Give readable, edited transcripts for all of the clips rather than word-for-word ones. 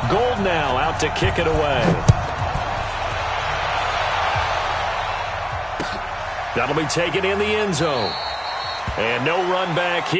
Gold now out to kick it away. That'll be taken in the end zone. And no run back here.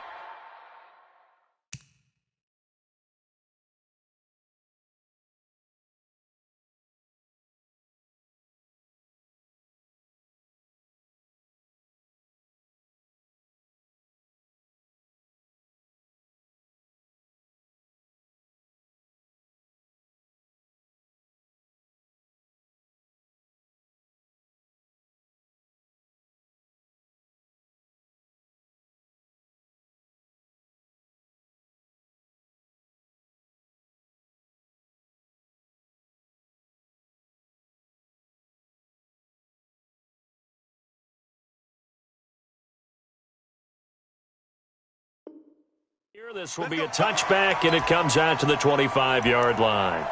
Here, this will be a touchback, and it comes out to the 25-yard line.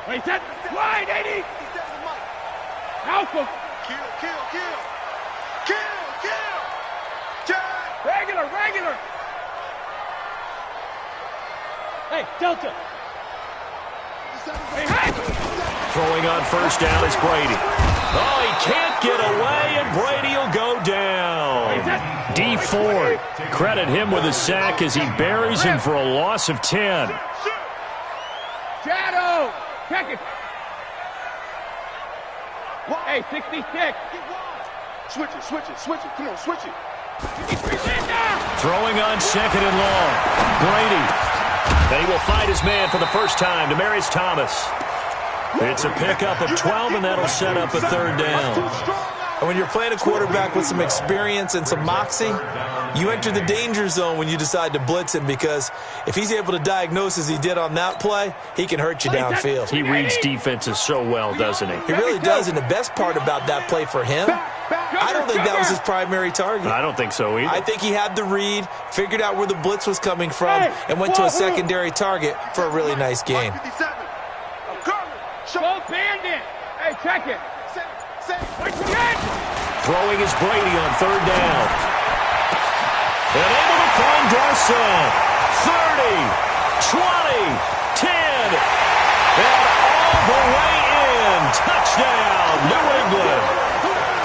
Wait, set. Wide, 80. Alpha. Kill. Regular. Hey, Delta. Throwing on first down is Brady. Oh, he can't get away, and Brady will go down. D Ford, credit him with a sack as he buries him for a loss of 10. Shadow. Check it. Hey, 66. Switch it. Come on, switch it. Throwing on second and long. Brady. And he will find his man for the first time, Demaryius Thomas. It's a pickup of 12, and that'll set up a third down. And when you're playing a quarterback with some experience and some moxie, you enter the danger zone when you decide to blitz him, because if he's able to diagnose as he did on that play, he can hurt you downfield. He reads defenses so well, doesn't he? He really does, and the best part about that play for him, I don't think that was his primary target. I don't think so either. I think he had the read, figured out where the blitz was coming from, and went to a secondary target for a really nice gain. Go bandit. Hey, check it. Throwing is Brady on third down. And able to find Dorsett. 30, 20, 10. And all the way in. Touchdown, New England.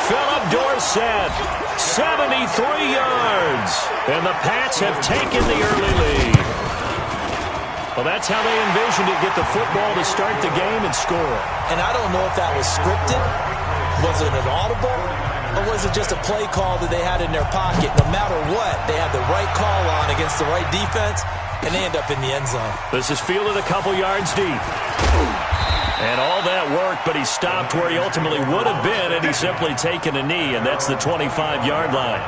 Philip Dorsett, 73 yards. And the Pats have taken the early lead. Well, that's how they envisioned it, get the football to start the game and score. And I don't know if that was scripted, was it an audible, or was it just a play call that they had in their pocket? No matter what, they had the right call on against the right defense, and they end up in the end zone. This is fielded a couple yards deep. And all that worked, but he stopped where he ultimately would have been, and he's simply taken a knee, and that's the 25-yard line.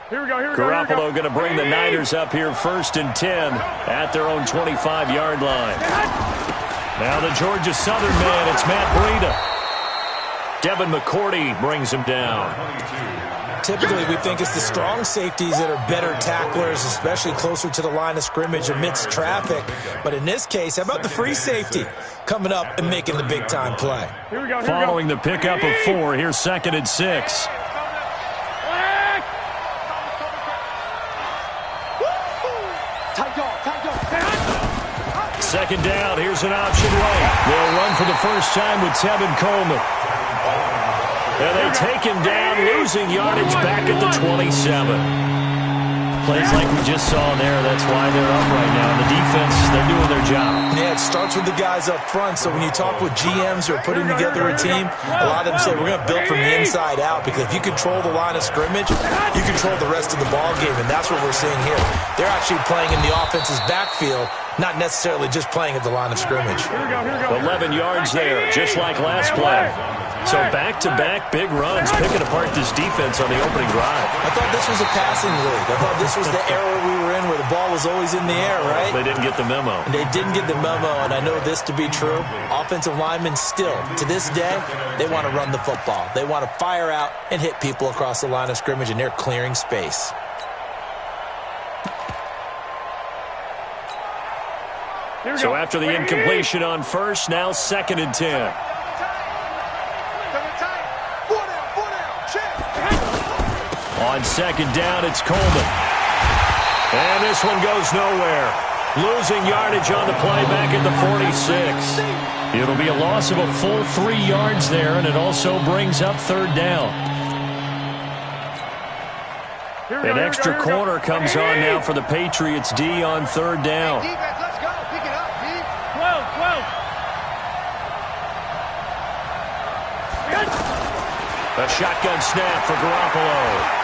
Here we go. Garoppolo going to bring the Niners up here 1st and 10 at their own 25-yard line. Now the Georgia Southern man, it's Matt Breida. Devin McCourty brings him down. Typically, we think it's the strong safeties that are better tacklers, especially closer to the line of scrimmage amidst traffic. But in this case, how about the free safety coming up and making the big-time play? Following the pickup of 4, here's 2nd and 6. Second down, here's an option right. They'll run for the first time with Tevin Coleman. And they take him down, losing yardage back at the 27. Plays like we just saw there, that's why they're up right now. And the defense, they're doing their job. Yeah, it starts with the guys up front. So when you talk with GMs who are putting together a team, a lot of them say we're going to build from the inside out, because if you control the line of scrimmage, you control the rest of the ball game, and that's what we're seeing here. They're actually playing in the offense's backfield not necessarily just playing at the line of scrimmage. Here we go. 11 yards there, just like last play. So back-to-back big runs, picking apart this defense on the opening drive. I thought this was a passing league. I thought this was the era we were in where the ball was always in the air, right? They didn't get the memo. They didn't get the memo, and I know this to be true. Offensive linemen still, to this day, they want to run the football. They want to fire out and hit people across the line of scrimmage, and they're clearing space. So after the incompletion on first, now 2nd and 10. On 2nd down, it's Coleman. And this one goes nowhere. Losing yardage on the play back at the 46. It'll be a loss of a full 3 yards there, and it also brings up 3rd down. An extra corner comes on now for the Patriots D on 3rd down. Let's go. Pick it up, D. 12. A shotgun snap for Garoppolo.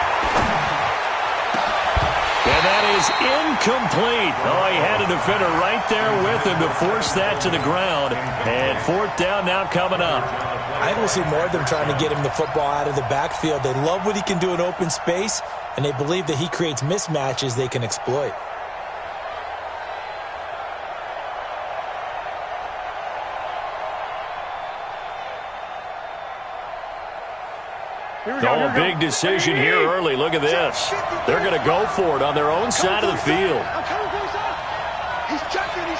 And that is incomplete. Oh, he had a defender right there with him to force that to the ground. And 4th down now coming up. I think we'll see more of them trying to get him the football out of the backfield. They love what he can do in open space, and they believe that he creates mismatches they can exploit. Oh, big decision here early. Look at this. They're going to go for it on their own side of the field. He's checking. 11.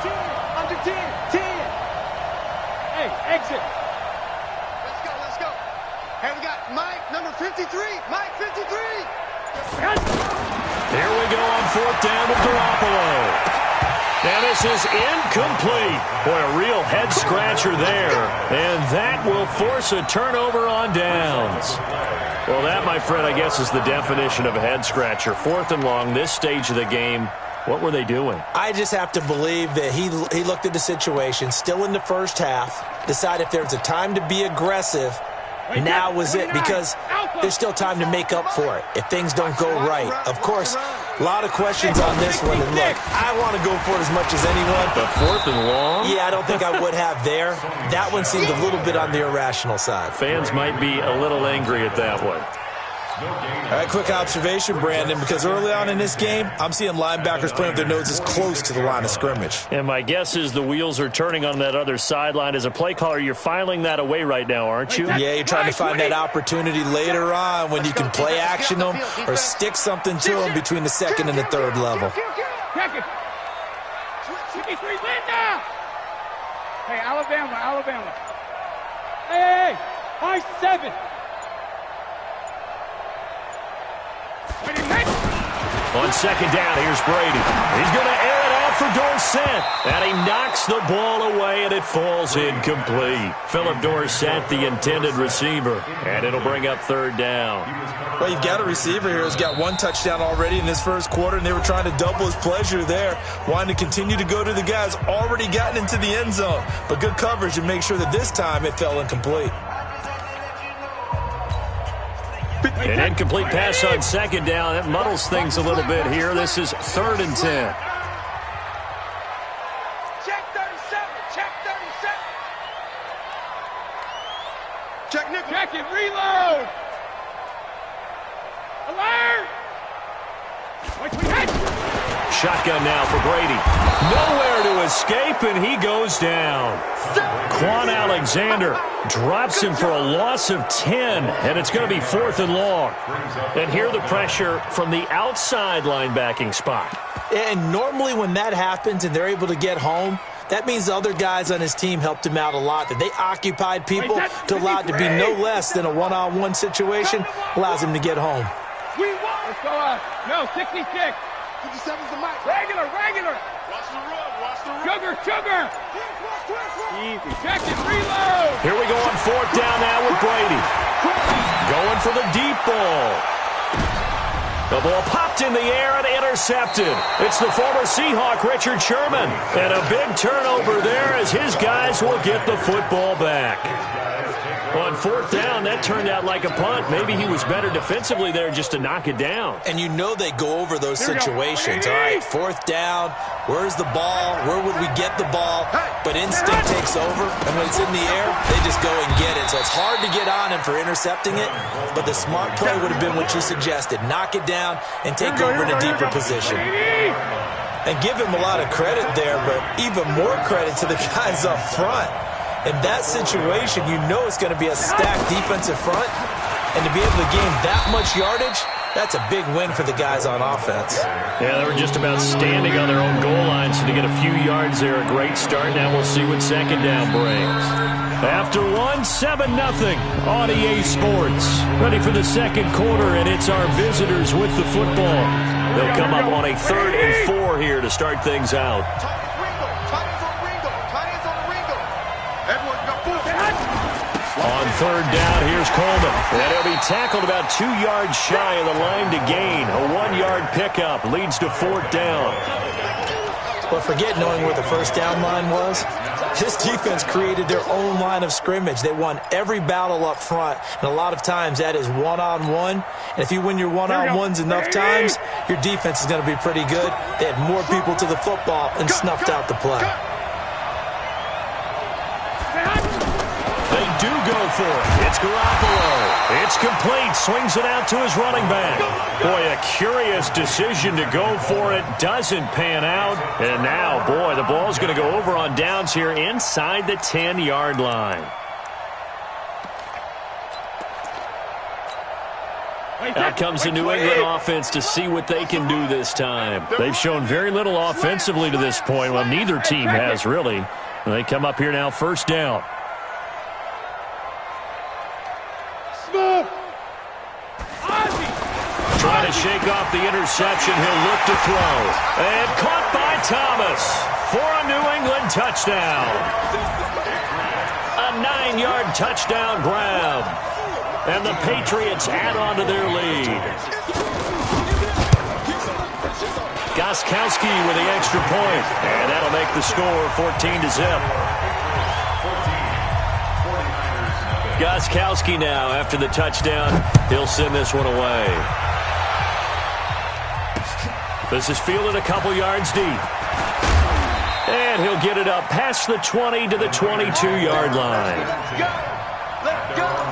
10. Under 10. 10. Hey, exit. Let's go. Hey, we got Mike, number 53. Mike, 53. Here we go on 4th down to Garoppolo. And this is incomplete. Boy, a real head-scratcher there. And that will force a turnover on downs. Well, that, my friend, I guess is the definition of a head-scratcher. 4th and long, this stage of the game. What were they doing? I just have to believe that he looked at the situation, still in the first half, decided if there's a time to be aggressive, now was it, because there's still time to make up for it if things don't go right. Of course, a lot of questions on this one. And look, I want to go for it as much as anyone. But 4th and long? Yeah, I don't think I would have there. That one seemed a little bit on the irrational side. Fans might be a little angry at that one. All right, quick observation, Brandon, because early on in this game, I'm seeing linebackers playing with their noses close to the line of scrimmage. And my guess is the wheels are turning on that other sideline. As a play caller, you're filing that away right now, aren't you? Yeah, you're trying to find that opportunity later on when you can play action them or stick something to them between the 2nd and the 3rd level. Hey, Alabama. Hey, I-7. On 2nd down, here's Brady. He's going to air it out for Dorsett. And he knocks the ball away, and it falls incomplete. Philip Dorsett, the intended receiver. And it'll bring up 3rd down. Well, you've got a receiver here who's got 1 touchdown already in this first quarter, and they were trying to double his pleasure there, wanting to continue to go to the guys already gotten into the end zone. But good coverage to make sure that this time it fell incomplete. An incomplete pass on 2nd down. That muddles things a little bit here. This is 3rd and 10. Check 37. Check nickel. Check it. Reload. Alert. Shotgun now for Brady. Nowhere to escape, and he goes down. Quan Alexander drops him for a loss of 10, and it's going to be 4th and long. And here the pressure from the outside linebacking spot. And normally when that happens and they're able to get home, that means the other guys on his team helped him out a lot. That they occupied people to allow it to be no less than a one-on-one situation, allows him to get home. We won. Let's go up. No, 66. 57's the mic. Regular. Watch the run. Sugar. Easy. Check it. Reload. Here we go on 4th down now with Brady. Going for the deep ball. The ball popped in the air and intercepted. It's the former Seahawk, Richard Sherman. And a big turnover there as his guys will get the football back. On fourth down, that turned out like a punt. Maybe he was better defensively there just to knock it down. And you know they go over those situations. All right, fourth down, where's the ball? Where would we get the ball? But instinct takes over, and when it's in the air, they just go and get it. So it's hard to get on him for intercepting it, but the smart play would have been what you suggested. Knock it down and take over in a deeper position. And give him a lot of credit there, but even more credit to the guys up front. In that situation, you know it's going to be a stacked defensive front. And to be able to gain that much yardage, that's a big win for the guys on offense. Yeah, they were just about standing on their own goal line, so to get a few yards there, a great start. Now we'll see what second down brings. After 7-0 on EA Sports. Ready for the second quarter, and it's our visitors with the football. They'll come up on a 3rd and 4 here to start things out. On third down, here's Coleman. And he'll be tackled about 2 yards shy of the line to gain. A 1-yard pickup leads to fourth down. But forget knowing where the first down line was. This defense created their own line of scrimmage. They won every battle up front, and a lot of times that is one-on-one. And if you win your one-on-ones enough times, your defense is going to be pretty good. They had more people to the football and snuffed out the play. They do go for it. It's Garoppolo. It's complete. Swings it out to his running back. Boy, a curious decision to go for it. Doesn't pan out. And now, boy, the ball's going to go over on downs here inside the 10-yard line. Out comes the New England offense to see what they can do this time. They've shown very little offensively to this point. Well, neither team has, really. They come up here now, first down. Trying to shake off the interception. He'll look to throw. And caught by Thomas for a New England touchdown. A 9-yard touchdown grab. And the Patriots add on to their lead. Gostkowski with the extra point. And that'll make the score 14-0. Gostkowski now after the touchdown. He'll send this one away. This is fielded a couple yards deep. And he'll get it up past the 20 to the 22-yard line. Let's go.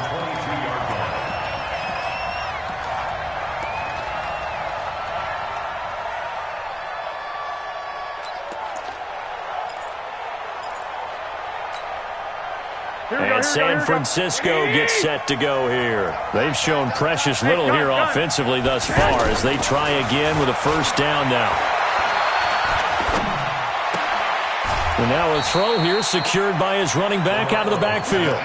And San Francisco gets set to go here. They've shown precious little here offensively thus far as they try again with a first down now. And now a throw here secured by his running back out of the backfield.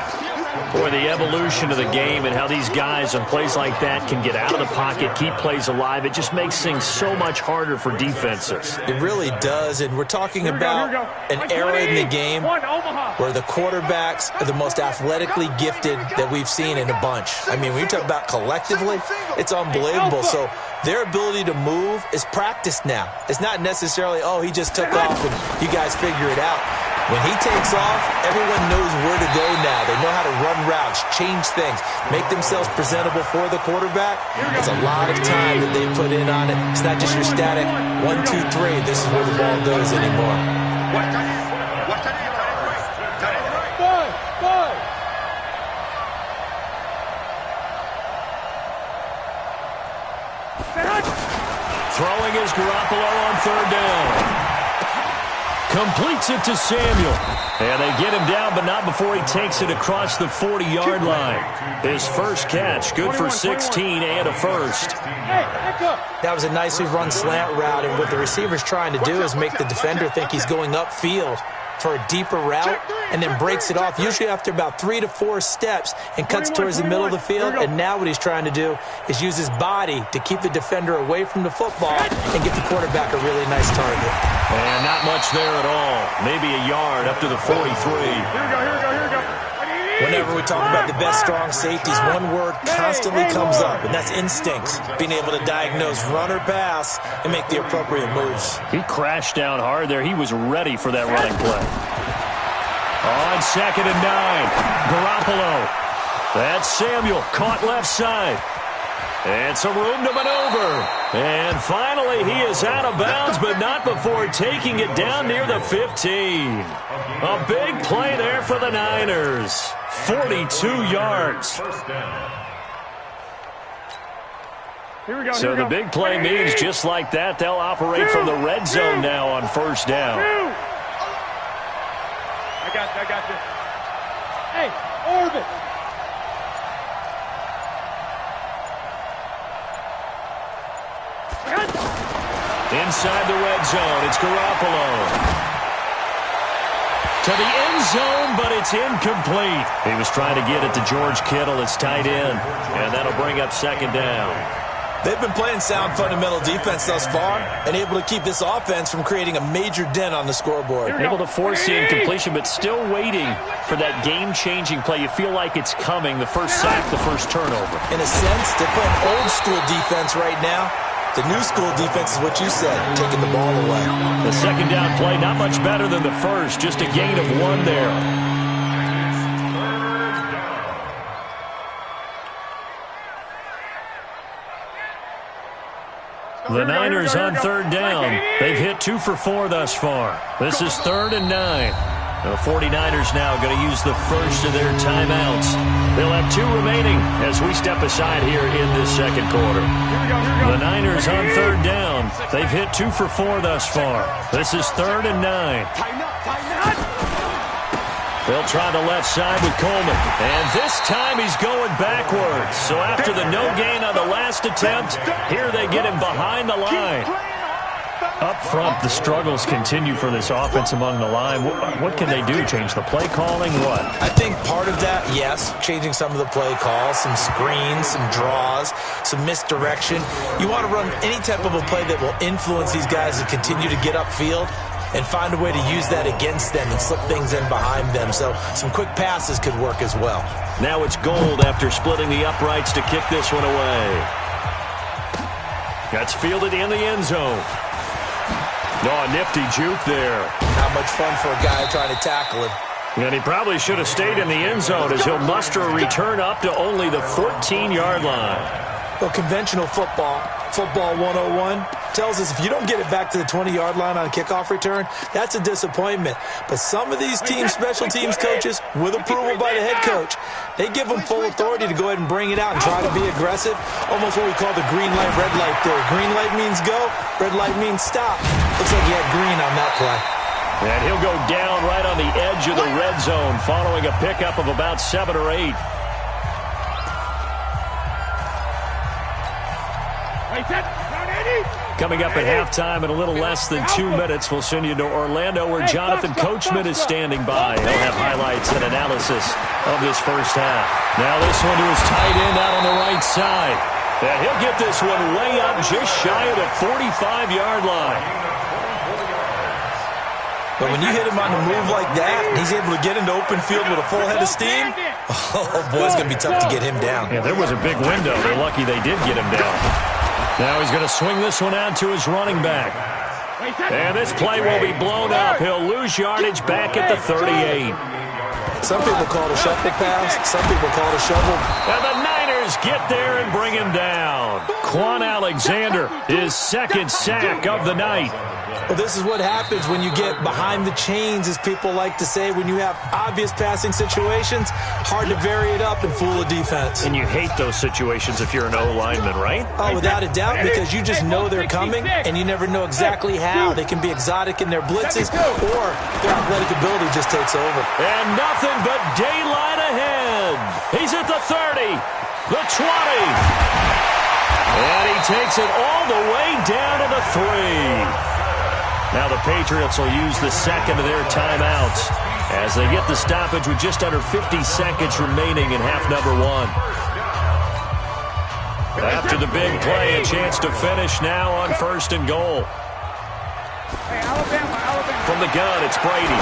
Boy, the evolution of the game and how these guys on plays like that can get out of the pocket, keep plays alive, it just makes things so much harder for defenses. It really does, and we're talking about an era in the game where the quarterbacks are the most athletically gifted that we've seen in a bunch. I mean, when you talk about collectively, it's unbelievable. So their ability to move is practiced now. It's not necessarily, oh, he just took off and you guys figure it out. When he takes off, everyone knows where to go now. They know how to run routes, change things, make themselves presentable for the quarterback. It's a lot of time that they put in on it. It's not just your static 1, 2, 3. This is where the ball goes anymore. Throwing is Garoppolo on third down. Completes it to Samuel. And they get him down, but not before he takes it across the 40-yard line. His first catch, good for 16 and a first. That was a nicely run slant route, and what the receiver's trying to do is make the defender think he's going upfield for a deeper route and then breaks it off, usually after about 3 to 4 steps, and cuts towards the middle of the field. And now what he's trying to do is use his body to keep the defender away from the football and get the quarterback a really nice target. And not much there at all. Maybe a yard up to the 43. Whenever we talk about the best strong safeties, one word constantly comes up, and that's instincts. Being able to diagnose run or pass and make the appropriate moves. He crashed down hard there. He was ready for that running play. On 2nd and 9, Garoppolo That's Samuel, caught left side. And some room to maneuver. And finally, he is out of bounds, but not before taking it down near the 15. A big play there for the Niners. 42 yards. Here we go. So the big play means just like that, they'll operate from the red zone now on first down. I got this. Hey, orbit. Inside the red zone, it's Garoppolo. To the end zone, but it's incomplete. He was trying to get it to George Kittle. It's tight end, and that'll bring up second down. They've been playing sound fundamental defense thus far and able to keep this offense from creating a major dent on the scoreboard. Able to force the incompletion, but still waiting for that game-changing play. You feel like it's coming, the first sack, the first turnover. In a sense, they're playing old-school defense right now. The new school defense is what you said, taking the ball away. The second down play, not much better than the first, just a gain of 1 there. The Niners on third down. They've hit 2 for 4 thus far. This is 3rd and 9. The 49ers now going to use the first of their timeouts. They'll have 2 remaining as we step aside here in this second quarter. The Niners on third down. They've hit 2 for 4 thus far. This is 3rd and 9. They'll try the left side with Coleman. And this time he's going backwards. So after the no gain on the last attempt, here they get him behind the line. Up front, the struggles continue for this offense among the line. What can they do? Change the play calling? What? I think part of that, yes, changing some of the play calls, some screens, some draws, some misdirection. You want to run any type of a play that will influence these guys to continue to get upfield and find a way to use that against them and slip things in behind them. So some quick passes could work as well. Now it's Gold after splitting the uprights to kick this one away. That's fielded in the end zone. Oh, nifty juke there. Not much fun for a guy trying to tackle him. And he probably should have stayed in the end zone as he'll muster a return up to only the 14-yard line. Well, conventional football 101, tells us if you don't get it back to the 20-yard line on a kickoff return, that's a disappointment. But some of these teams, special teams coaches, with approval by the head coach, they give them full authority to go ahead and bring it out and try to be aggressive. Almost what we call the green light, red light theory. Green light means go, red light means stop. Looks like he had green on that play. And he'll go down right on the edge of the red zone following a pickup of about 7 or 8. Coming up at halftime in a little less than 2 minutes, we'll send you to Orlando where Jonathan Coachman is standing by. He'll have highlights and analysis of this first half. Now this one to his tight end out on the right side. And he'll get this one way up just shy of the 45-yard line. But when you hit him on the move like that, and he's able to get into open field with a full head of steam, oh boy, it's going to be tough to get him down. Yeah, there was a big window. They're lucky they did get him down. Now he's going to swing this one out to his running back. And this play will be blown up. He'll lose yardage back at the 38. Some people call it a shuffle pass. Some people call it a shovel. And the Niners get there and bring him down. Quan Alexander, his second sack of the night. Well, this is what happens when you get behind the chains, as people like to say. When you have obvious passing situations, hard to vary it up and fool a defense. And you hate those situations if you're an O-lineman, right? Oh, without a doubt, because you just know they're coming, and you never know exactly how. They can be exotic in their blitzes, or their athletic ability just takes over. And nothing but daylight ahead. He's at the 30, the 20. And he takes it all the way down to the 3. Now the Patriots will use the second of their timeouts as they get the stoppage with just under 50 seconds remaining in half number 1. After the big play, a chance to finish now on 1st and goal. From the gun, it's Brady.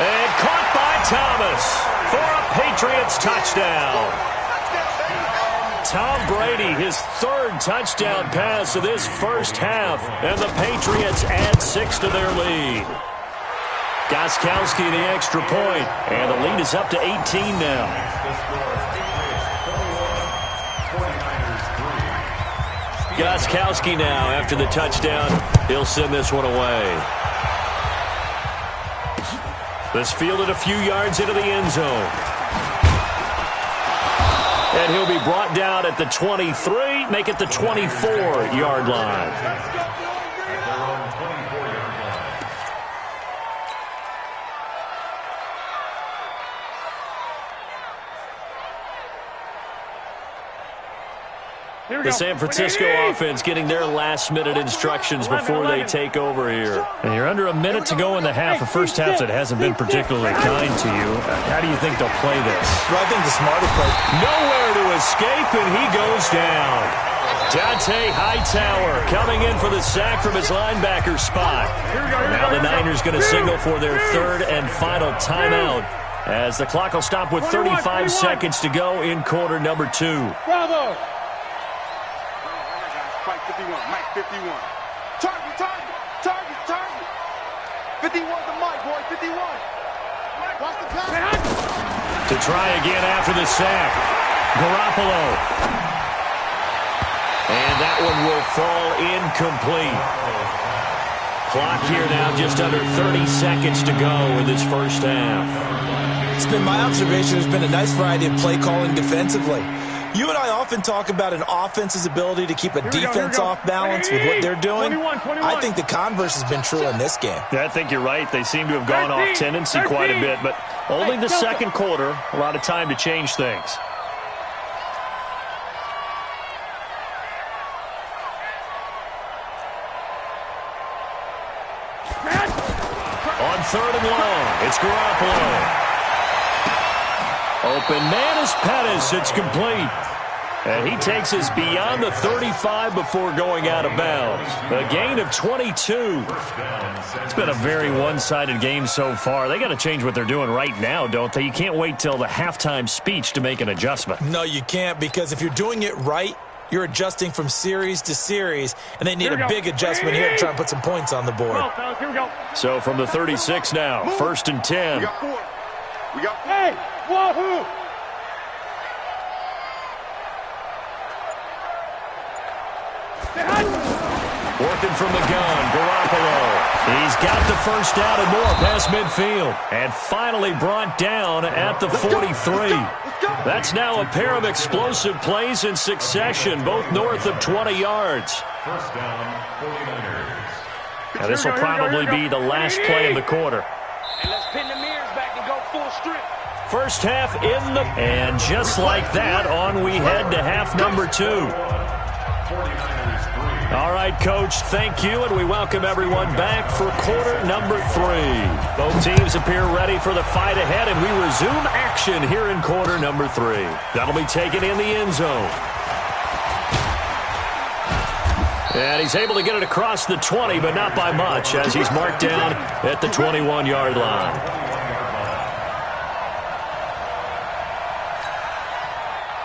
And caught by Thomas for a Patriots touchdown. Tom Brady, his 3rd touchdown pass of this first half, and the Patriots add 6 to their lead. Gostkowski the extra point, and the lead is up to 18 now. Gostkowski now after the touchdown. He'll send this one away. This fielded a few yards into the end zone. And he'll be brought down at the 23, make it the 24-yard line. The San Francisco offense getting their last-minute instructions before they take over here. And you're under a minute to go in the half. A first half that hasn't been particularly kind to you. How do you think they'll play this? Well, I think the smarter play. Nowhere to escape, and he goes down. Dante Hightower coming in for the sack from his linebacker spot. Now the Niners going to signal for their third and final timeout as the clock will stop with 35 seconds to go in quarter number 2. Bravo! Fight 51, Mike 51. Target, target, target, target. 51 to Mike, boy, 51. Watch the pass. To try again after the sack. Garoppolo. And that one will fall incomplete. Clock here now just under 30 seconds to go in this first half. It's been my observation there's been a nice variety of play calling defensively. You and I often talk about an offense's ability to keep a defense off balance with what they're doing. 21. I think the converse has been true in this game. Yeah, I think you're right. They seem to have gone off tendency quite a bit, but only the second quarter, a lot of time to change things. On third and long, it's Garoppolo. Open man is Pettis. It's complete. And he takes us beyond the 35 before going out of bounds. A gain of 22. It's been a very one-sided game so far. They got to change what they're doing right now, don't they? You can't wait till the halftime speech to make an adjustment. No, you can't, because if you're doing it right, you're adjusting from series to series, and they need a big adjustment here to try and put some points on the board. Here we go. So from the 36 now, first and 10. We got 4. We got 4. Hey, wahoo! Working from the gun, Garoppolo. He's got the first down and more past midfield. And finally brought down at the 43. That's now a pair of explosive plays in succession, both north of 20 yards. First down, 49ers. Now this will probably be the last play of the quarter. And let's pin the mirrors back and go full strip. First half in the... And just like that, on we head to half number 2. All right, Coach, thank you, and we welcome everyone back for quarter number 3. Both teams appear ready for the fight ahead, and we resume action here in quarter number 3. That'll be taken in the end zone. And he's able to get it across the 20, but not by much, as he's marked down at the 21-yard line.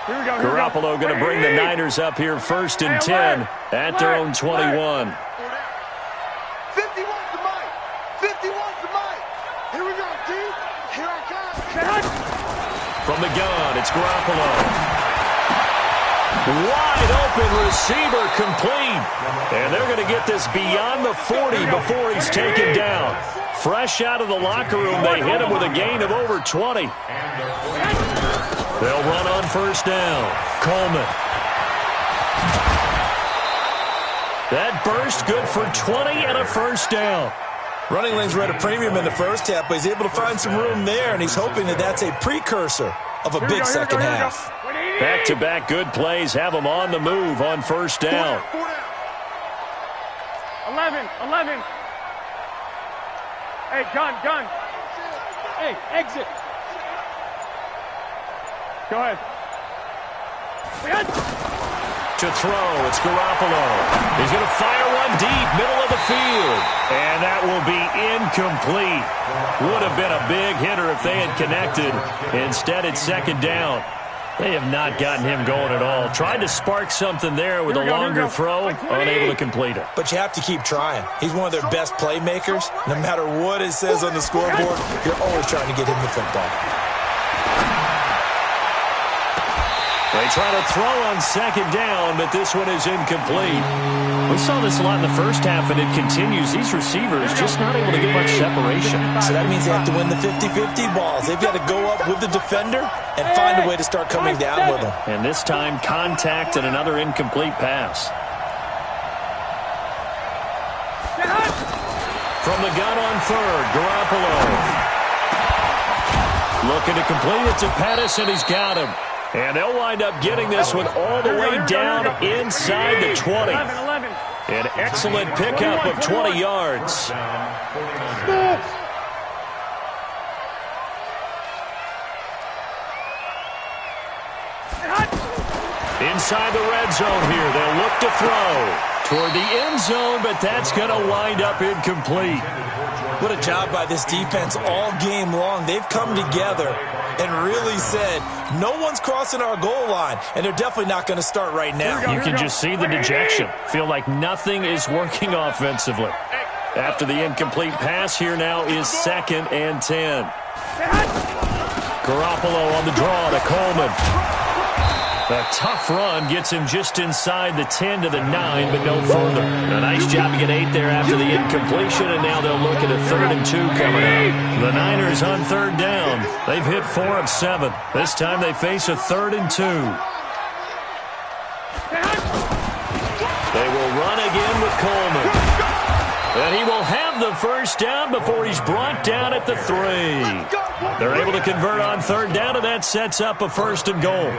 Garoppolo going to bring the Niners up here first and 10 at their own 21. 51's the mic. 51's the mic. Here we go, T. Here I come. From the gun, it's Garoppolo. Wide open receiver complete. And they're going to get this beyond the 40 before he's taken down. Fresh out of the locker room, they hit him with a gain of over 20. They'll run on first down. Coleman. That burst good for 20 and a first down. Running lanes were at a premium in the first half, but he's able to find some room there, and he's hoping that that's a precursor of a big second half. Back-to-back good plays have him on the move on first down. 11. Hey, gun. Hey, exit. Go ahead. To throw, it's Garoppolo. He's going to fire one deep, middle of the field. And that will be incomplete. Would have been a big hitter if they had connected. Instead, it's second down. They have not gotten him going at all. Tried to spark something there with a longer throw, unable to complete it. But you have to keep trying. He's one of their best playmakers. No matter what it says on the scoreboard, you're always trying to get him the football. They try to throw on second down, but this one is incomplete. We saw this a lot in the first half, and it continues. These receivers just not able to get much separation. So that means they have to win the 50-50 balls. They've got to go up with the defender and find a way to start coming down with them. And this time, contact and another incomplete pass. From the gun on third, Garoppolo. Looking to complete it to Pettis, and he's got him. And they'll wind up getting this one all the way down inside the 20. An excellent pickup of 20 yards. Inside the red zone here, they'll look to throw toward the end zone, but that's going to wind up incomplete. What a job by this defense all game long. They've come together and really said, no one's crossing our goal line, and they're definitely not going to start right now. You can just see the dejection. Feel like nothing is working offensively. After the incomplete pass, here now is 2nd and 10. Garoppolo on the draw to Coleman. A tough run gets him just inside the 10 to the 9, but no further. A nice job to get 8 there after the incompletion, and now they'll look at a 3rd and 2 coming up. The Niners on 3rd down. They've hit 4 of 7. This time they face a 3rd and 2. They will run again with Coleman. And he will have the first down before he's brought down at the 3. They're able to convert on 3rd down, and that sets up a 1st and goal.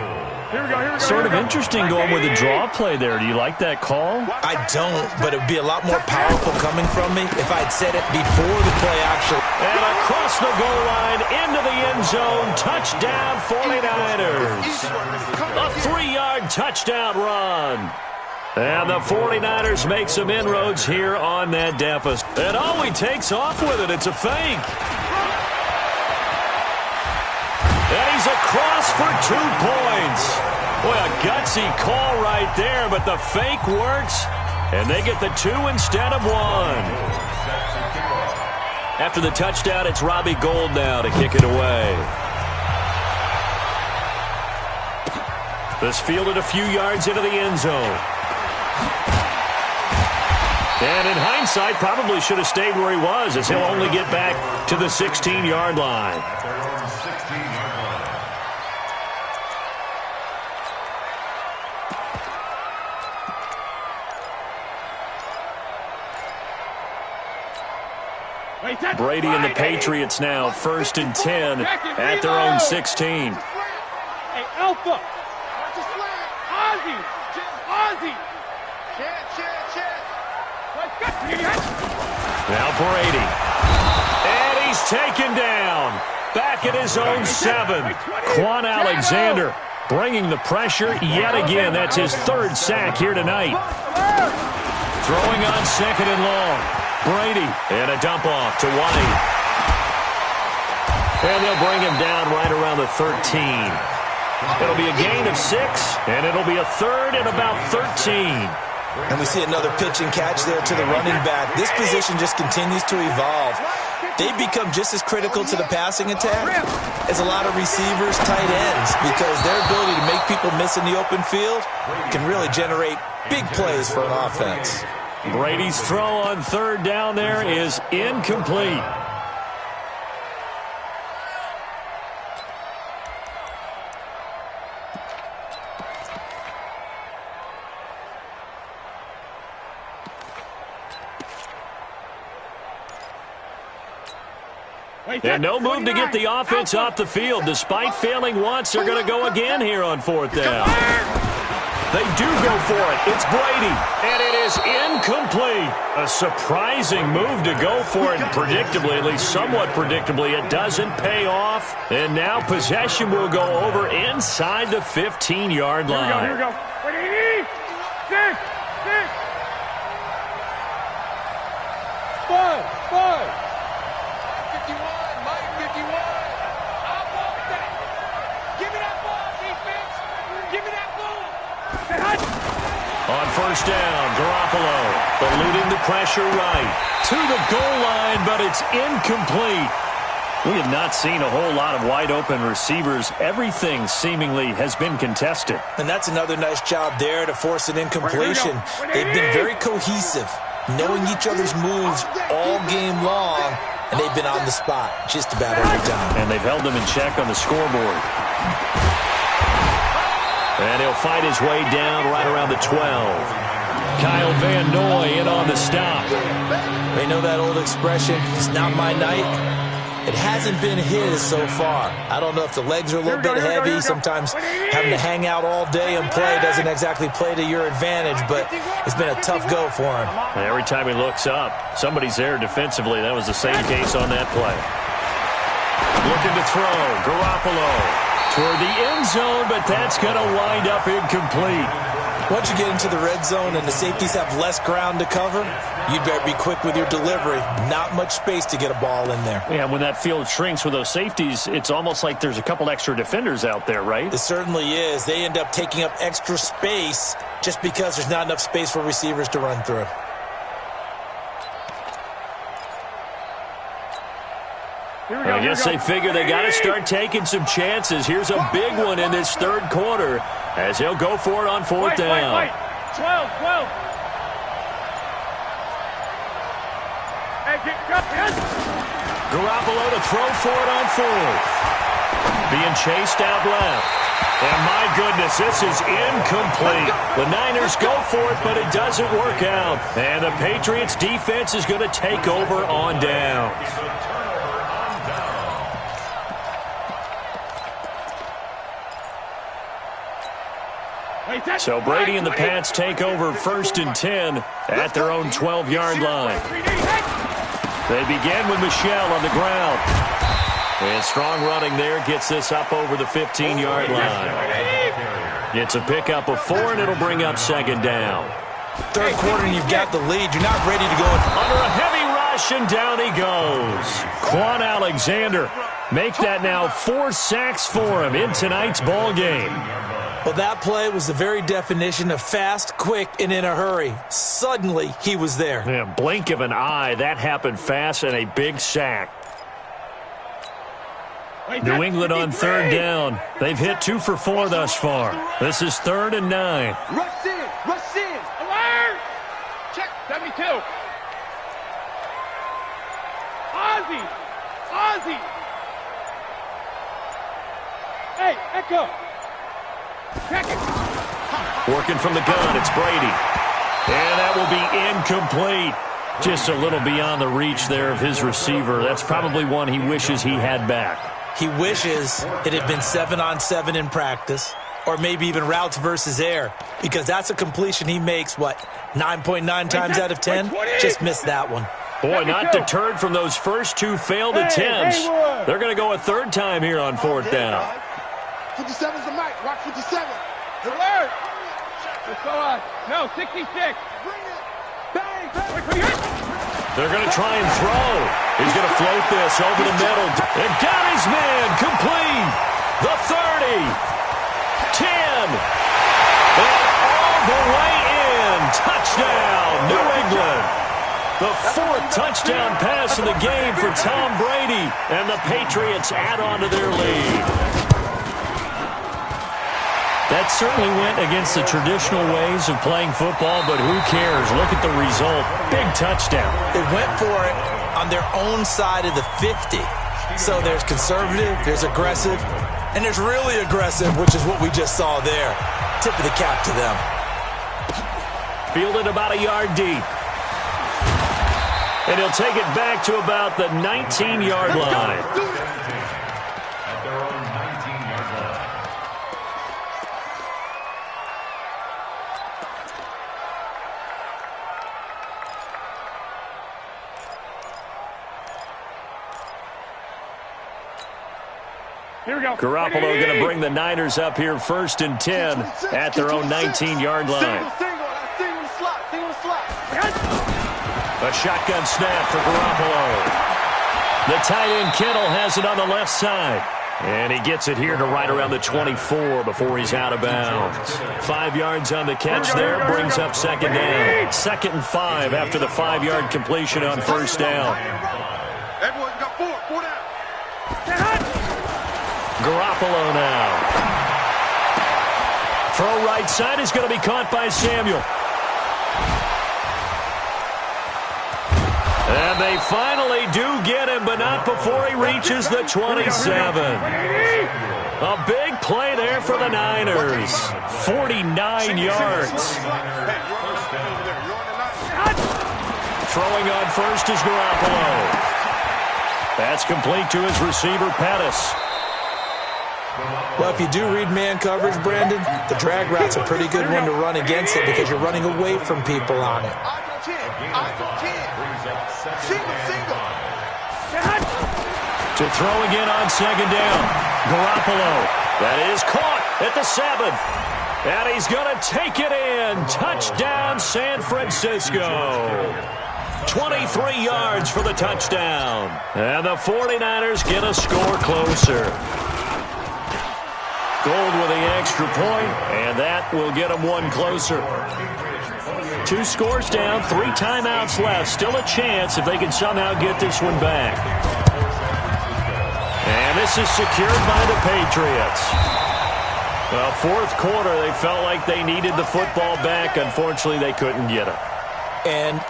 Sort of interesting going with a draw play there. Do you like that call? I don't, but it would be a lot more powerful coming from me if I had said it before the play actually. And across the goal line, into the end zone, touchdown 49ers. A 3-yard touchdown run. And the 49ers make some inroads here on that deficit. And he takes off with it. It's a fake. And he's across for 2 points. Boy, a gutsy call right there, but the fake works, and they get the 2 instead of 1. After the touchdown, it's Robbie Gould now to kick it away. This fielded a few yards into the end zone. And in hindsight, probably should have stayed where he was, as he'll only get back to the 16-yard line. Brady and the Patriots now 1st and 10 at their own 16. Hey, Alpha. Ozzy. Now Brady. And he's taken down. Back at his own 7. Quan Alexander bringing the pressure yet again. That's his 3rd sack here tonight. Throwing on 2nd and long. Brady, and a dump off to White. And they'll bring him down right around the 13. It'll be a gain of 6, and it'll be a 3rd and about 13. And we see another pitch and catch there to the running back. This position just continues to evolve. They become just as critical to the passing attack as a lot of receivers, tight ends, because their ability to make people miss in the open field can really generate big plays for an offense. Brady's throw on 3rd down there is incomplete. And no move to get the offense off the field. Despite failing once, they're going to go again here on 4th down. They do go for it. It's Brady, and it is incomplete. A surprising move to go for it, and predictably, at least somewhat predictably, it doesn't pay off. And now possession will go over inside the 15-yard line. Here we go. 6. 5. 51, Mike, 51. I want that. Give me that ball, defense. Give me that ball. On 1st down, Garoppolo eluding the pressure right to the goal line, but it's incomplete. We have not seen a whole lot of wide-open receivers. Everything seemingly has been contested. And that's another nice job there to force an incompletion. They've been very cohesive, knowing each other's moves all game long, and they've been on the spot just about every time. And they've held them in check on the scoreboard. And he'll fight his way down right around the 12. Kyle Van Noy in on the stop. They know that old expression, it's not my night. It hasn't been his so far. I don't know if the legs are a little bit heavy. Sometimes having to hang out all day and play doesn't exactly play to your advantage, but it's been a tough go for him. And every time he looks up, somebody's there defensively. That was the same case on that play. Looking to throw. Garoppolo toward the end zone, but that's going to wind up incomplete. Once you get into the red zone and the safeties have less ground to cover, you'd better be quick with your delivery. Not much space to get a ball in there. Yeah, when that field shrinks with those safeties, it's almost like there's a couple extra defenders out there, right? It certainly is. They end up taking up extra space just because there's not enough space for receivers to run through. I guess they figure they got to start taking some chances. Here's a big one in this third quarter as he'll go for it on fourth down. 12. Garoppolo to throw for it on fourth. Being chased out left. And my goodness, this is incomplete. The Niners go for it, but it doesn't work out. And the Patriots defense is going to take over on downs. So Brady and the Pats take over 1st and 10 at their own 12-yard line. They begin with Michel on the ground. And strong running there gets this up over the 15-yard line. It's a pickup of 4, and it'll bring up 2nd down. Third quarter, and you've got the lead. You're not ready to go. Under a heavy rush, and down he goes. Quan Alexander make that now 4 sacks for him in tonight's ball game. Well, that play was the very definition of fast, quick, and in a hurry. Suddenly, he was there. Yeah, blink of an eye. That happened fast and a big sack. New England on 3rd down. They've hit 2 for 4 thus far. This is 3rd and 9. Rush in. Alert! Check, 72. Ozzie. Hey, Echo. Check it. Working from the gun, it's Brady. And that will be incomplete. Just a little beyond the reach there of his receiver. That's probably one he wishes he had back. He wishes it had been 7-on-7 in practice, or maybe even routes versus air, because that's a completion he makes, 9.9 times out of 10? Just missed that one. Boy, not deterred from those first 2 failed attempts. They're going to go a 3rd time here on 4th down. 57's the mic. Watch 57. Alert! Let's go on. No, 66. Bring it. Bang. They're going to try and throw. He's going to float this over the middle. And got his man complete. The 30. 10. And all the way in. Touchdown, New England. The 4th touchdown pass of the game for Tom Brady. And the Patriots add on to their lead. That certainly went against the traditional ways of playing football, but who cares? Look at the result. Big touchdown. They went for it on their own side of the 50. So there's conservative, there's aggressive, and there's really aggressive, which is what we just saw there. Tip of the cap to them. Fielded about a yard deep. And he'll take it back to about the 19-yard line. At their own 19-yard line. Here we go. Garoppolo going to bring the Niners up here 1st and 10 at their own 19-yard line. Single slot. A shotgun snap for Garoppolo. The tight end Kittle has it on the left side. And he gets it here to right around the 24 before he's out of bounds. 5 yards on the catch there, brings up 2nd down. 2nd and 5 after the 5-yard completion on 1st down. Everyone got 4 down. Garoppolo now. Throw right side is going to be caught by Samuel. And they finally do get him, but not before he reaches the 27. A big play there for the Niners. 49 yards. Throwing on first is Garoppolo. That's complete to his receiver, Pettis. Well, if you do read man coverage, Brandon, the drag route's a pretty good one to run against it because you're running away from people on it. To throw again on second down. Garoppolo. That is caught at the 7. And he's going to take it in. Touchdown, San Francisco. 23 yards for the touchdown. And the 49ers get a score closer. Gold with the extra point, and that will get them one closer. 2 scores down, 3 timeouts left. Still a chance if they can somehow get this one back. And this is secured by the Patriots. Well, fourth quarter, they felt like they needed the football back. Unfortunately, they couldn't get it. And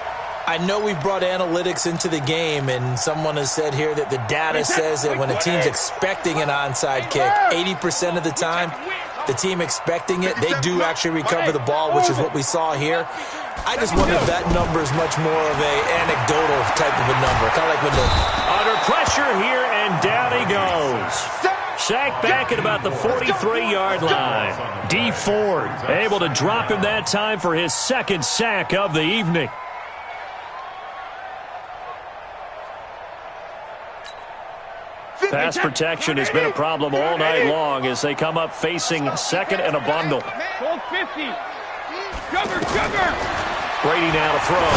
I know we've brought analytics into the game, and someone has said here that the data says that when a team's expecting an onside kick, 80% of the time, the team expecting it, they do actually recover the ball, which is what we saw here. I just wonder if that number is much more of an anecdotal type of a number. Kind of like when the... Under pressure here, and down he goes. Sacked back at about the 43-yard line. D. Ford able to drop him that time for his second sack of the evening. Pass protection has been a problem all night long as they come up facing second and a bundle. Goal 50. Sugar. Brady now to throw.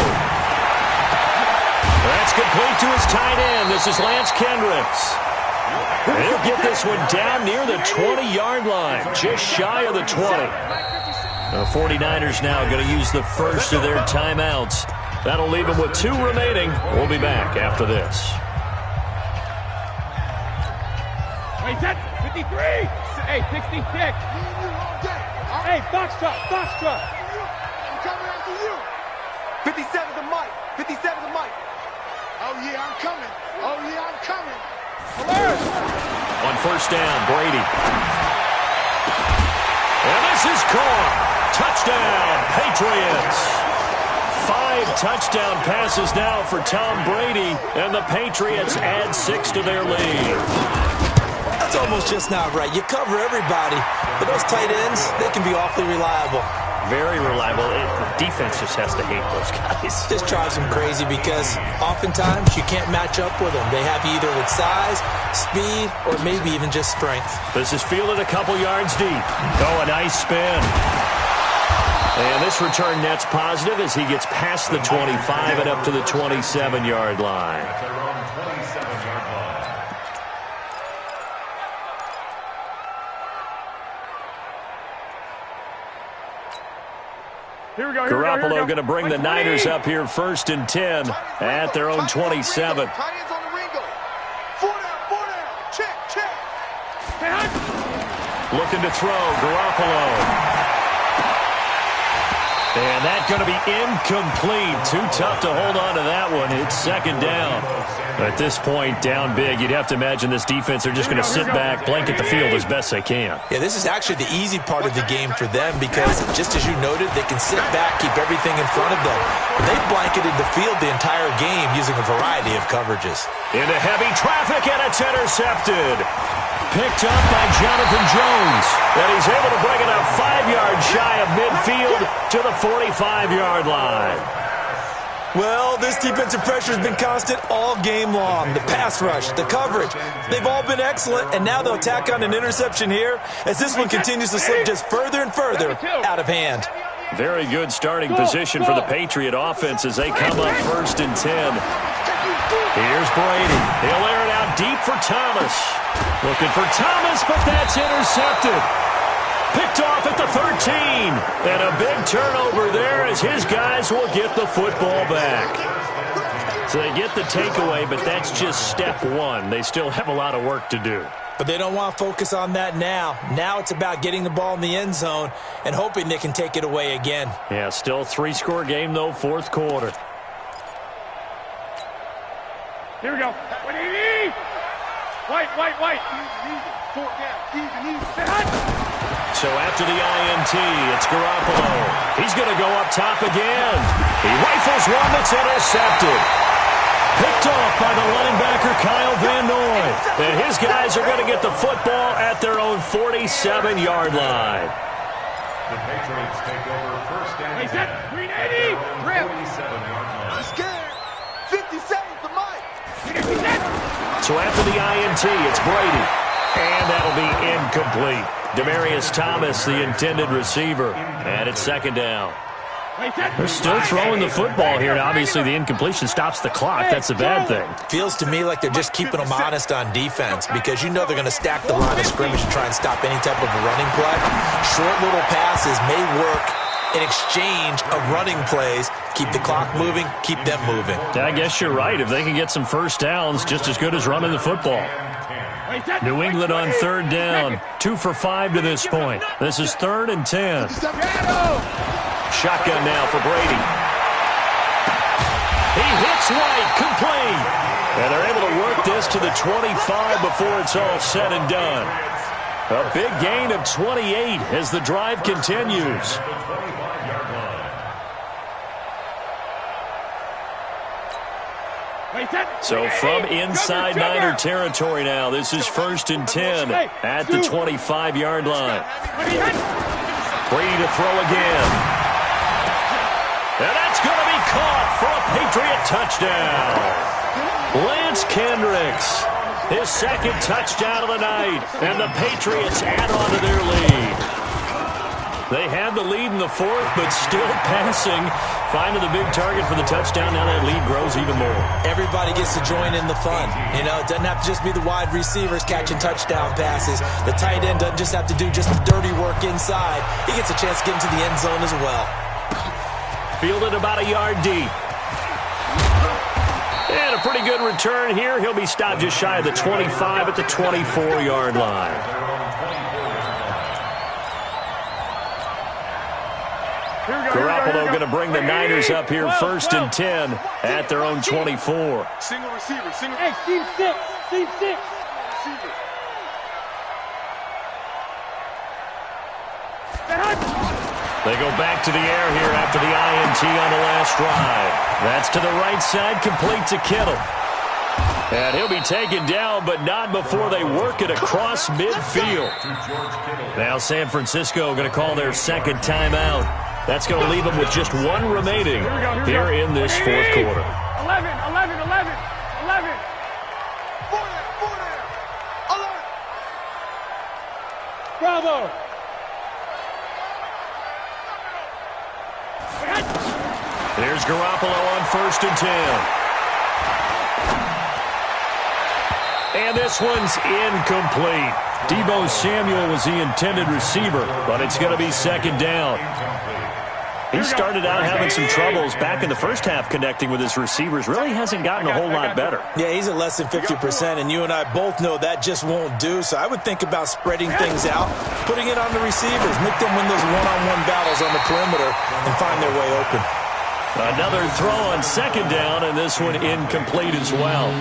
That's complete to his tight end. This is Lance Kendricks. He'll get this one down near the 20-yard line, just shy of the 20. The 49ers now going to use the first of their timeouts. That'll leave them with 2 remaining. We'll be back after this. Hey, set. 53. Hey, 66. Hey, box truck. I'm coming after you. 57 to Mike. 57 to Mike. Oh, yeah, I'm coming. Alert. On first down, Brady. And this is caught. Touchdown, Patriots. 5 touchdown passes now for Tom Brady, and the Patriots add 6 to their lead. That's almost just not right. You cover everybody, but those tight ends, they can be awfully reliable. Very reliable. The defense just has to hate those guys. This drives them crazy because oftentimes you can't match up with them. They have you either with size, speed, or maybe even just strength. This is fielded a couple yards deep. Oh, a nice spin. And this return net's positive as he gets past the 25 and up to the 27-yard line. Garoppolo going to bring the Niners up here first and 10 at their own 27. Looking to throw, Garoppolo. And that's going to be incomplete. Too tough to hold on to that one. It's second down. At this point, down big, you'd have to imagine this defense are just going to sit back, blanket the field as best they can. Yeah, this is actually the easy part of the game for them because, just as you noted, they can sit back, keep everything in front of them. But they've blanketed the field the entire game using a variety of coverages. Into heavy traffic, and it's intercepted. Picked up by Jonathan Jones. And he's able to bring it up 5 yards shy of midfield to the 45-yard line. Well, this defensive pressure has been constant all game long. The pass rush, the coverage, they've all been excellent, and now they'll tack on an interception here as this one continues to slip just further and further out of hand. Very good starting position for the Patriot offense as they come up first and 10. Here's Brady. He'll air it out deep for Thomas. Looking for Thomas, but that's intercepted. Picked off at the 13. And a big turnover there as his guys will get the football back. So they get the takeaway, but that's just step one. They still have a lot of work to do. But they don't want to focus on that now. Now it's about getting the ball in the end zone and hoping they can take it away again. Yeah, still 3-score game, though, fourth quarter. Here we go. White. Fourth down. So after the INT, it's Garoppolo. He's going to go up top again. He rifles one that's intercepted. Picked off by the linebacker, Kyle Van Noy. And his guys are going to get the football at their own 47-yard line. The Patriots take over first down. Hey, set. 380. Rip. 47-yard line. I'm scared. 50 seconds to Mike. So after the INT, it's Brady. And that'll be incomplete. Demaryius Thomas, the intended receiver. And it's second down. They're still throwing the football here, and obviously the incompletion stops the clock. That's a bad thing. Feels to me like they're just keeping them honest on defense because you know they're going to stack the line of scrimmage and try and stop any type of a running play. Short little passes may work in exchange of running plays. Keep the clock moving, keep them moving. I guess you're right. If they can get some first downs, just as good as running the football. New England on third down. 2 for 5 to this point. This is 3rd and 10. Shotgun now for Brady. He hits White, complete. And they're able to work this to the 25 before it's all said and done. A big gain of 28 as the drive continues. So from inside Niner territory now, this is 1st and 10 at the 25-yard line. Brady to throw again. And that's going to be caught for a Patriot touchdown. Lance Kendricks, his 2nd touchdown of the night, and the Patriots add on to their lead. They had the lead in the 4th, but still passing. Finding the big target for the touchdown. Now that lead grows even more. Everybody gets to join in the fun. You know, it doesn't have to just be the wide receivers catching touchdown passes. The tight end doesn't just have to do just the dirty work inside. He gets a chance to get into the end zone as well. Fielded about a yard deep. And a pretty good return here. He'll be stopped just shy of the 25 at the 24-yard line. Garoppolo going to bring the Niners up here 1st and 10 at their own 24. Single receiver. Hey, Steve 6. Receiver. They go back to the air here after the INT on the last drive. That's to the right side, complete to Kittle. And he'll be taken down, but not before they work it across midfield. Now San Francisco going to call their 2nd timeout. That's going to leave them with just 1 remaining here in this 4th quarter. 11. 4 there. Bravo. There's Garoppolo on 1st and 10. And this one's incomplete. Deebo Samuel was the intended receiver, but it's going to be 2nd down. He started out having some troubles back in the first half connecting with his receivers. Really hasn't gotten a whole lot better. Yeah, he's at less than 50%, and you and I both know that just won't do. So I would think about spreading things out, putting it on the receivers, make them win those one-on-one battles on the perimeter and find their way open. Another throw on 2nd down, and this one incomplete as well.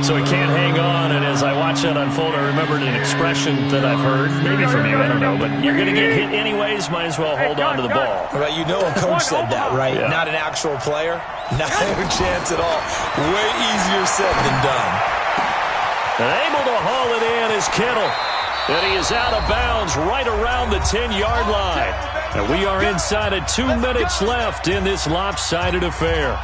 So he can't hang on, and as I watch that unfold, I remembered an expression that I've heard, maybe from you, I don't know, but you're going to get hit anyways, might as well hold on to the ball. Right, you know a coach said that, right? Yeah. Not an actual player. Not a chance at all. Way easier said than done. And able to haul it in is Kittle. And he is out of bounds right around the 10-yard line. And we are inside of 2 minutes left in this lopsided affair.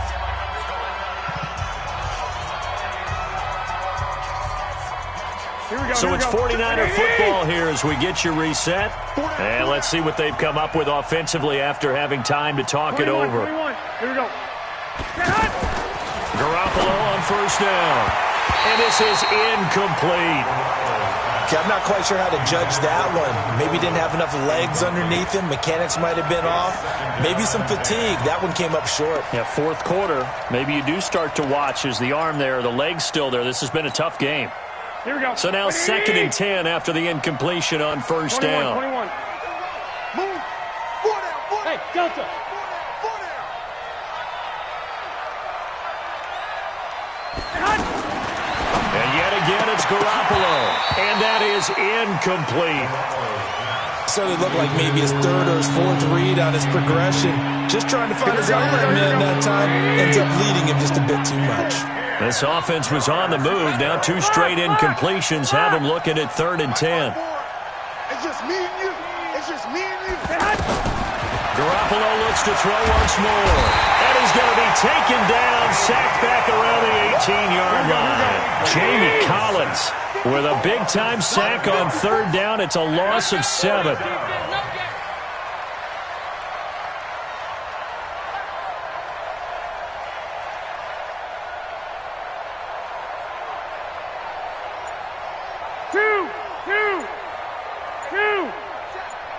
So it's 49er football here as we get you reset. And let's see what they've come up with offensively after having time to talk it over. Here we go. Garoppolo on 1st down. And this is incomplete. Okay, I'm not quite sure how to judge that one. Maybe didn't have enough legs underneath him. Mechanics might have been off. Maybe some fatigue. That one came up short. Yeah, 4th quarter. Maybe you do start to watch. Is the arm there? The leg's still there? This has been a tough game. Here we go. So now 2nd and 10 after the incompletion on first 21, down. 21. Move. 4 down. 4 down. Hey, Delta. 4 down. 4 down. And yet again, it's Garoppolo. And that is incomplete. Certainly looked like maybe his 3rd or his 4th read on his progression. Just trying to find his outlet man that time. Ends up leading him just a bit too much. This offense was on the move. Now 2 straight incompletions have him looking at 3rd and 10. It's just me and you. It's just me and you. Garoppolo looks to throw once more. And he's going to be taken down, sacked back around the 18-yard line. Jamie Collins with a big-time sack on 3rd down. It's a loss of 7.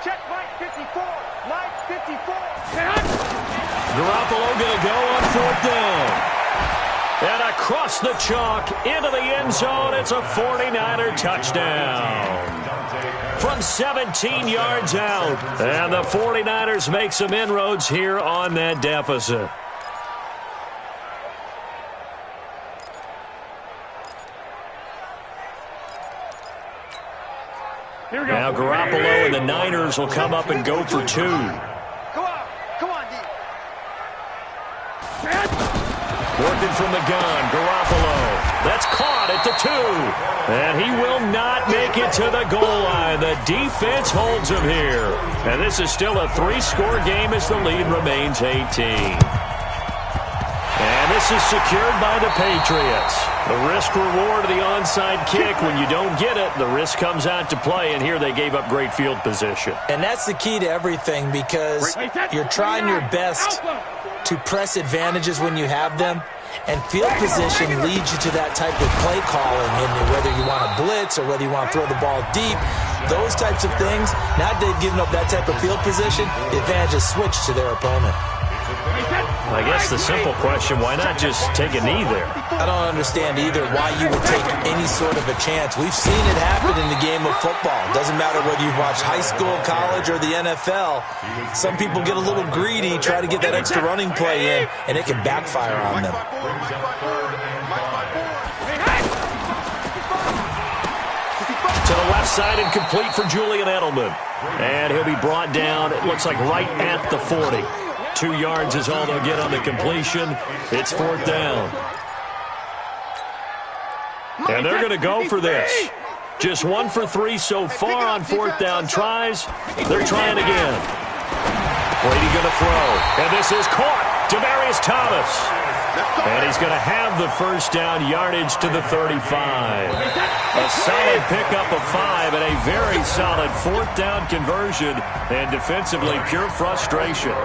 Check Mike 54. Mike 54. Garoppolo going to go on 4th down. And across the chalk into the end zone. It's a 49er touchdown. From 17 yards out. And the 49ers make some inroads here on that deficit. Here we go. Now Garoppolo and the Niners will come up and go for 2. Come on. Come on, D. Working from the gun, Garoppolo. That's caught at the 2. And he will not make it to the goal line. The defense holds him here. And this is still a 3-score game as the lead remains 18. And this is secured by the Patriots. The risk-reward of the onside kick. When you don't get it, the risk comes out to play. And here they gave up great field position. And that's the key to everything, because you're trying your best to press advantages when you have them. And field position leads you to that type of play calling, and whether you want to blitz or whether you want to throw the ball deep, those types of things. Now that they've given up that type of field position, the advantage is switched to their opponent. I guess the simple question, why not just take a knee there? I don't understand either why you would take any sort of a chance. We've seen it happen in the game of football. Doesn't matter whether you've watched high school, college, or the NFL. Some people get a little greedy, try to get that extra running play in, and it can backfire on them. To the left side and complete for Julian Edelman. And he'll be brought down, it looks like right at the 40. 2 yards is all they'll get on the completion. It's 4th down. And they're going to go for this. Just 1 for 3 so far on 4th down tries. They're trying again. Brady going to throw. And this is caught. Demaryius Thomas. And he's going to have the first down, yardage to the 35. A solid pickup of 5 and a very solid 4th down conversion. And defensively, pure frustration.